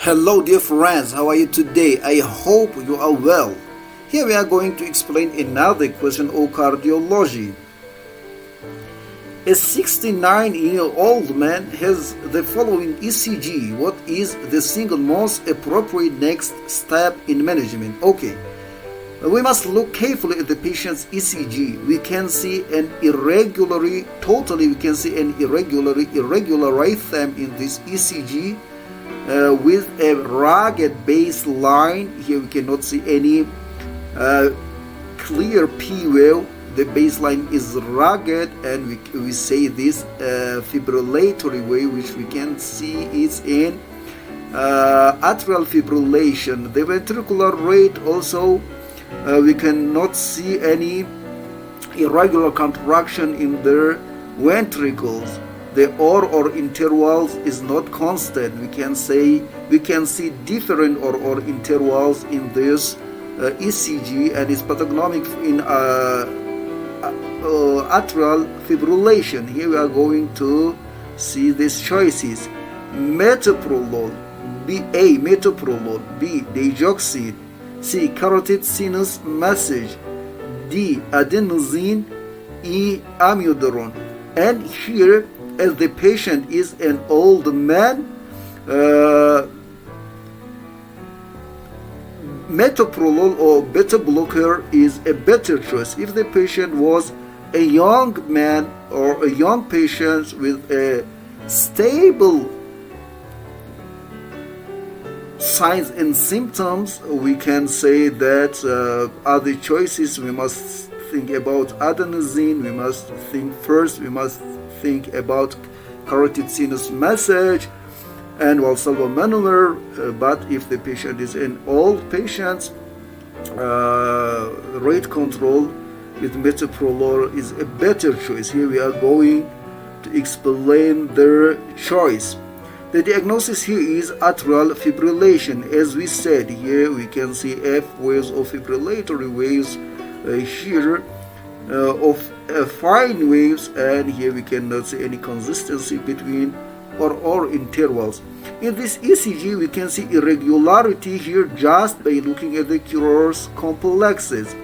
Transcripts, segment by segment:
Hello dear friends, how are you today? I hope you are well. Here we are going to explain another question of cardiology. A 69-year-old man has the following ECG. What is the single most appropriate next step in management? Okay, we must look carefully at the patient's ECG. We can see an irregular rhythm in this ECG. With a rugged baseline. Here we cannot see any clear P wave. The baseline is rugged, and we say this fibrillatory wave, which we can see is in atrial fibrillation. The ventricular rate also, we cannot see any irregular contraction in the ventricles. The or intervals is not constant. We can see different or intervals in this ECG, and is pathognomic in atrial fibrillation. Here we are going to see these choices: metoprolol, metoprolol, B, digoxin, C, carotid sinus massage, D, adenosine, E, amiodarone. And here, as the patient is an old man, metoprolol or beta blocker is a better choice. If the patient was a young man or a young patient with a stable signs and symptoms, we can say that other choices we must think about adenosine. We must think about carotid sinus massage and valsalva manual. But if the patient is an old patient, rate control with metoprolol is a better choice. Here we are going to explain their choice. The diagnosis here is atrial fibrillation. As we said, here we can see F waves or fibrillatory waves here of fine waves, and here we cannot see any consistency between or intervals. In this ECG we can see irregularity here just by looking at the Currer's complexes.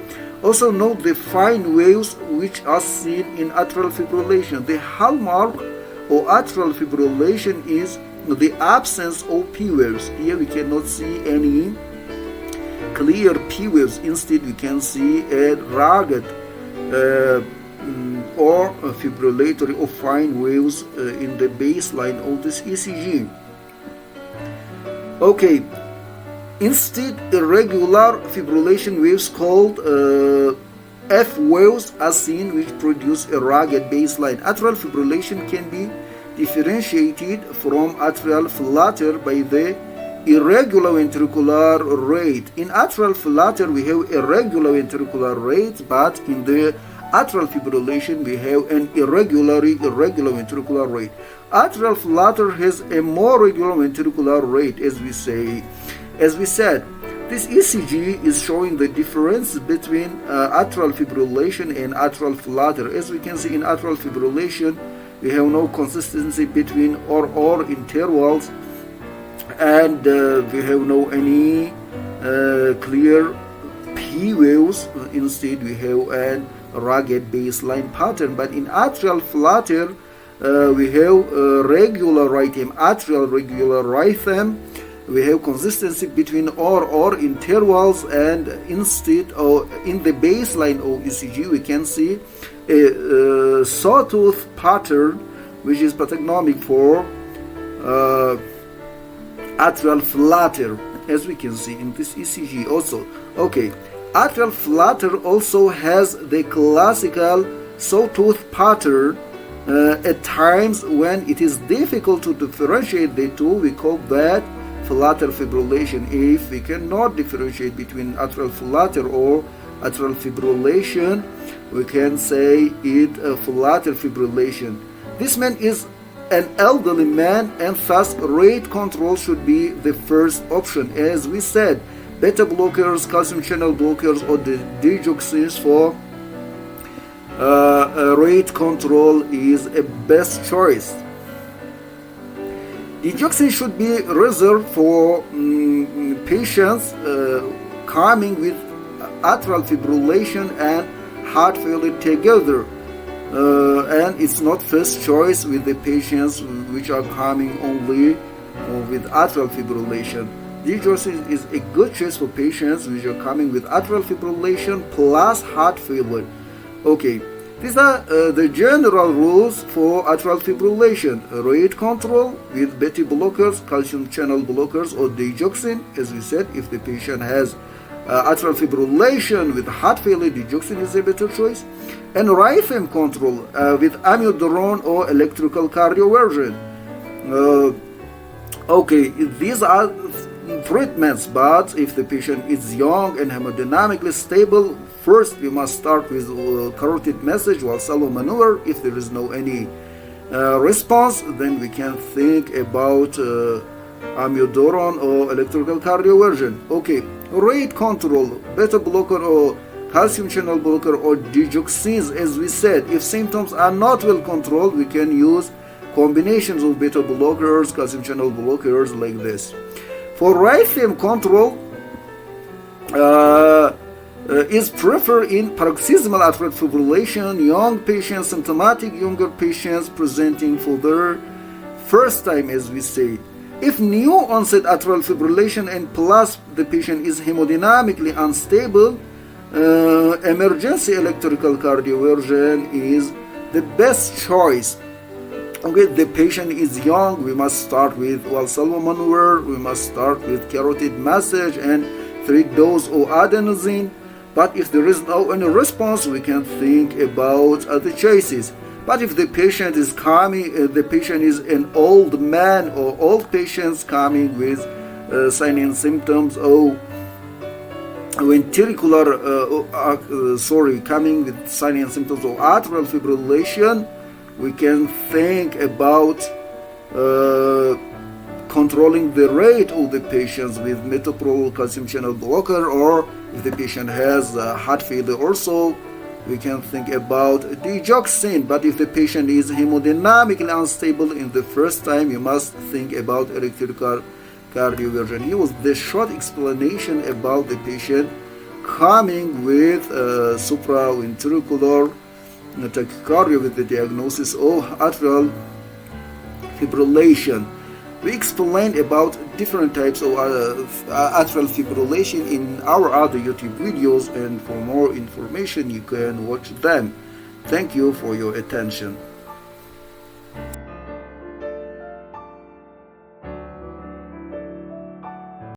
Also note the fine waves which are seen in atrial fibrillation. The hallmark of atrial fibrillation is the absence of P waves. Here we cannot see any clear P waves. Instead we can see a rugged or fibrillatory or fine waves in the baseline of this ECG. Okay, instead irregular fibrillation waves called F waves are seen, which produce a rugged baseline. Atrial fibrillation can be differentiated from atrial flutter by the irregular ventricular rate. In atrial flutter we have irregular ventricular rate, but in the atrial fibrillation we have an irregular ventricular rate. Atrial flutter has a more regular ventricular rate, as we said. This ECG is showing the difference between atrial fibrillation and atrial flutter. As we can see, in atrial fibrillation we have no consistency between or intervals, and we have no any clear P waves. Instead we have a rugged baseline pattern. But in atrial flutter we have regular rhythm, atrial regular rhythm. We have consistency between or intervals, and instead of in the baseline of ECG we can see a sawtooth pattern, which is pathognomic for atrial flutter, as we can see in this ECG also. Okay, atrial flutter also has the classical sawtooth pattern. At times when it is difficult to differentiate the two, we call that flutter fibrillation. If we cannot differentiate between atrial flutter or atrial fibrillation, we can say it flutter fibrillation. This man is an elderly man, and thus rate control should be the first option. As we said, beta blockers, calcium channel blockers, or the digoxins for rate control is a best choice. Digoxin should be reserved for patients coming with atrial fibrillation and heart failure together, and it's not first choice with the patients which are coming only with atrial fibrillation. Digoxin is a good choice for patients which are coming with atrial fibrillation plus heart failure. Okay, these are the general rules for atrial fibrillation: rate control with beta blockers, calcium channel blockers, or digoxin. As we said, if the patient has atrial fibrillation with heart failure, digoxin is a better choice. And rhythm control with amiodarone or electrical cardioversion. Okay, these are treatments, but if the patient is young and hemodynamically stable, first we must start with carotid massage while salvo maneuver. If there is no any response, then we can think about amiodarone or electrical cardioversion. Okay, rate control, beta blocker or calcium channel blocker or digoxins. As we said, if symptoms are not well controlled, we can use combinations of beta blockers, calcium channel blockers like this. For rhythm control is preferred in paroxysmal atrial fibrillation, young patients, symptomatic younger patients presenting for their first time, as we say. If new onset atrial fibrillation and plus the patient is hemodynamically unstable, emergency electrical cardioversion is the best choice. Okay, the patient is young, we must start with Valsalva maneuver, we must start with carotid massage and 3 dose of adenosine. But if there is no any response, we can think about other choices. But if the patient is coming, the patient is an old man or old patients coming with signs and symptoms of ventricular, coming with signs and symptoms of atrial fibrillation, we can think about controlling the rate of the patients with metoprolol calcium channel blocker, or if the patient has heart failure also, we can think about digoxin. But if the patient is hemodynamically unstable in the first time, you must think about electrical cardioversion. Here was the short explanation about the patient coming with supraventricular tachycardia with the diagnosis of atrial fibrillation. We explained about different types of atrial fibrillation in our other YouTube videos, and for more information you can watch them. Thank you for your attention.